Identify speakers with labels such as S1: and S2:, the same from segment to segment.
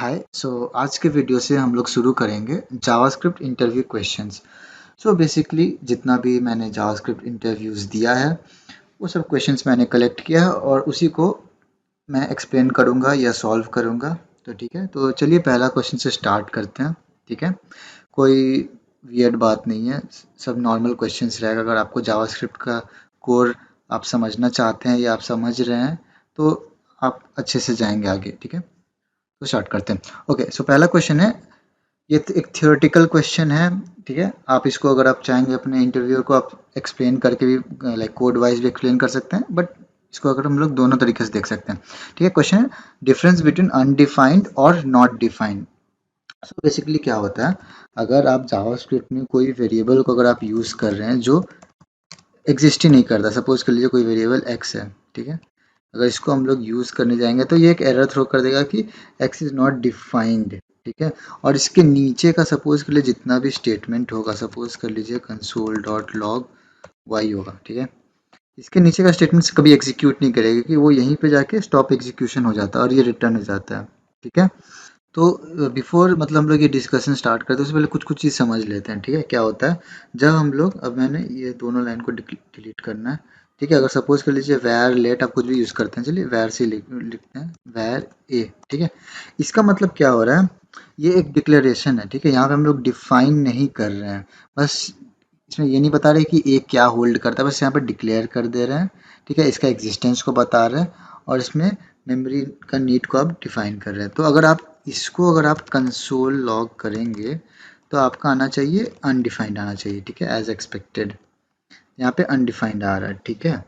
S1: हाय आज के वीडियो से हम लोग शुरू करेंगे जावास्क्रिप्ट इंटरव्यू क्वेश्चंस। बेसिकली जितना भी मैंने जावास्क्रिप्ट इंटरव्यूज़ दिया है वो सब क्वेश्चंस मैंने कलेक्ट किया है और उसी को मैं एक्सप्लेन करूँगा या सॉल्व करूँगा। तो ठीक है, तो चलिए पहला क्वेश्चन से स्टार्ट करते हैं। ठीक है, कोई वियर्ड बात नहीं है, सब नॉर्मल क्वेश्चंस रहेगा। अगर आपको जावास्क्रिप्ट का कोर आप समझना चाहते हैं या आप समझ रहे हैं तो आप अच्छे से जाएंगे आगे। ठीक है, तो स्टार्ट करते हैं। ओके, पहला क्वेश्चन है, ये एक थियोरेटिकल क्वेश्चन है। ठीक है, आप इसको अगर आप चाहेंगे अपने इंटरव्यूअर को आप एक्सप्लेन करके भी लाइक कोड वाइज भी एक्सप्लेन कर सकते हैं, बट इसको अगर हम लोग दोनों तरीके से देख सकते हैं। ठीक है, क्वेश्चन है डिफरेंस बिटवीन अनडिफाइंड और नॉट डिफाइंड। बेसिकली क्या होता है, अगर आप जावास्क्रिप्ट में कोई वेरिएबल को अगर आप यूज़ कर रहे हैं जो एग्जिस्ट ही नहीं करता, सपोज कर लीजिए कोई वेरिएबल एक्स है। ठीक है, अगर इसको हम लोग यूज़ करने जाएंगे तो ये एक एरर थ्रो कर देगा कि एक्स इज़ नॉट डिफाइंड। ठीक है, और इसके नीचे का सपोज कर लीजिए जितना भी स्टेटमेंट होगा, सपोज कर लीजिए कंसोल डॉट लॉग वाई होगा। ठीक है, इसके नीचे का स्टेटमेंट कभी एग्जीक्यूट नहीं करेगा कि वो यहीं पे जाके स्टॉप एग्जीक्यूशन हो जाता है और ये रिटर्न हो जाता है। ठीक है, तो बिफोर मतलब हम लोग ये डिस्कशन स्टार्ट करते हैं उससे पहले कुछ कुछ चीज़ समझ लेते हैं। ठीक है, क्या होता है जब हम लोग, अब मैंने ये दोनों लाइन को डिलीट करना है। ठीक है, अगर सपोज कर लीजिए वैर लेट, आप कुछ भी यूज़ करते हैं, चलिए वैर से लिखते हैं वैर ए। ठीक है, इसका मतलब क्या हो रहा है, ये एक डिक्लेरेशन है। ठीक है, यहाँ पे हम लोग डिफाइन नहीं कर रहे हैं, बस इसमें ये नहीं बता रहे कि ए क्या होल्ड करता है, बस यहाँ पर डिक्लेयर कर दे रहे हैं। ठीक है, इसका एग्जिस्टेंस को बता रहे हैं और इसमें मेमोरी का नीड को आप डिफाइन कर रहे हैं। तो अगर आप इसको अगर आप कंसोल लॉग करेंगे तो आपका आना चाहिए अनडिफाइंड आना चाहिए। ठीक है, एज एक्सपेक्टेड यहाँ पे अनडिफाइंड आ रहा है। ठीक है,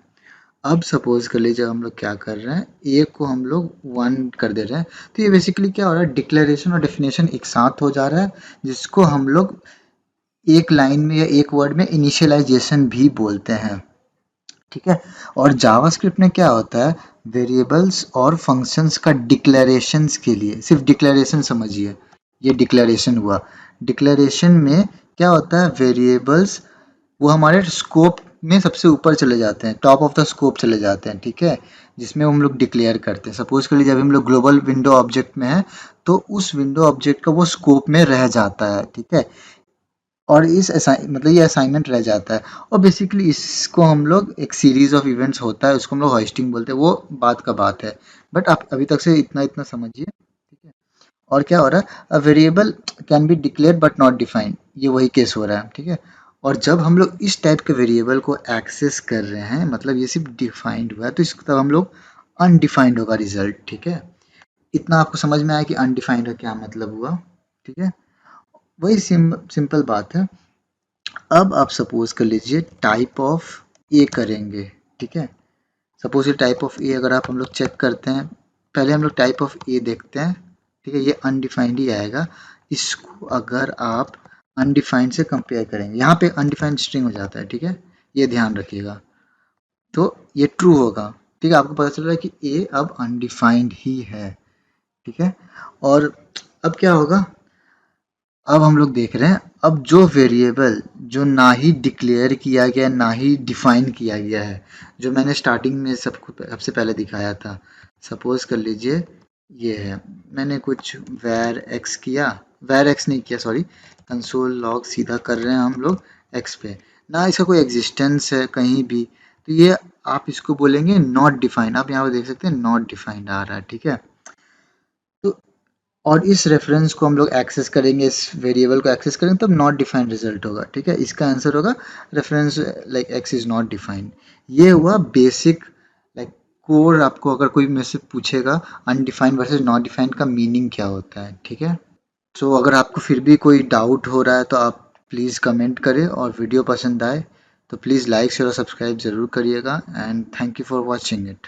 S1: अब सपोज कर लीजिए हम लोग क्या कर रहे हैं, ए को हम लोग 1 कर दे रहे हैं। तो ये बेसिकली क्या हो रहा है, डिक्लेरेशन और डेफिनेशन एक साथ हो जा रहा है, जिसको हम लोग एक लाइन में या एक वर्ड में इनिशियलाइजेशन भी बोलते हैं। ठीक है, और जावास्क्रिप्ट में क्या होता है, वेरिएबल्स और फंक्शंस का डिक्लेरेशंस के लिए सिर्फ डिक्लेरेशन समझिए, ये डिक्लेरेशन हुआ। डिक्लेरेशन में क्या होता है, वेरिएबल्स वो हमारे स्कोप में सबसे ऊपर चले जाते हैं, टॉप ऑफ द स्कोप चले जाते हैं। ठीक है, जिसमें हम लोग डिक्लेयर करते हैं। सपोज कर लीजिए जब हम लोग ग्लोबल विंडो ऑब्जेक्ट में है तो उस विंडो ऑब्जेक्ट का वो स्कोप में रह जाता है। ठीक है, और इस मतलब ये असाइनमेंट रह जाता है, और बेसिकली इसको हम लोग एक सीरीज ऑफ इवेंट्स होता है उसको हम लोग होस्टिंग बोलते हैं, वो बात का बात है। बट आप अभी तक से इतना इतना समझिए। ठीक है, और क्या हो रहा है, a variable can be declared but not defined, ये वही केस हो रहा है। ठीक है, और जब हम लोग इस टाइप के वेरिएबल को एक्सेस कर रहे हैं, मतलब ये सिर्फ डिफाइंड हुआ है, तो इसको तब हम लोग अनडिफाइंड होगा रिजल्ट। ठीक है, इतना आपको समझ में आया कि अनडिफाइंड का क्या मतलब हुआ। ठीक है, वही सिंपल बात है। अब आप सपोज कर लीजिए टाइप ऑफ ए करेंगे। ठीक है, सपोज ये टाइप ऑफ ए अगर आप हम लोग चेक करते हैं, पहले हम लोग टाइप ऑफ ए देखते हैं। ठीक है, ये अनडिफाइंड ही आएगा। इसको अगर आप अनडिफाइंड से कंपेयर करेंगे, यहाँ पे अनडिफाइंड स्ट्रिंग हो जाता है। ठीक है, ये ध्यान रखिएगा, तो ये ट्रू होगा। ठीक है, आपको पता चल रहा है कि ए अब अनडिफाइंड ही है। ठीक है, और अब क्या होगा, अब हम लोग देख रहे हैं, अब जो वेरिएबल जो ना ही डिक्लेयर किया गया ना ही डिफाइन किया गया है, जो मैंने स्टार्टिंग में सबसे पहले दिखाया था, सपोज कर लीजिए ये है, मैंने कुछ वैर एक्स किया, वैर एक्स नहीं किया सॉरी, कंसोल लॉग सीधा कर रहे हैं हम लोग एक्स पे, ना इसका कोई एग्जिस्टेंस है कहीं भी, तो ये आप इसको बोलेंगे नॉट डिफाइंड। आप यहाँ पे देख सकते हैं नॉट डिफाइंड आ रहा है। ठीक है, तो और इस रेफरेंस को हम लोग एक्सेस करेंगे, इस वेरिएबल को एक्सेस करेंगे तब नॉट डिफाइंड रिजल्ट होगा। ठीक है, इसका आंसर होगा reference like x is not defined. ये हुआ बेसिक लाइक कोर। आपको अगर कोई मेरे से पूछेगा अनडिफाइंड वर्सेस नॉट डिफाइंड का मीनिंग क्या होता है। ठीक है, अगर आपको फिर भी कोई डाउट हो रहा है तो आप प्लीज़ कमेंट करें, और वीडियो पसंद आए तो प्लीज़ लाइक शेयर और सब्सक्राइब ज़रूर करिएगा। And thank you for watching it.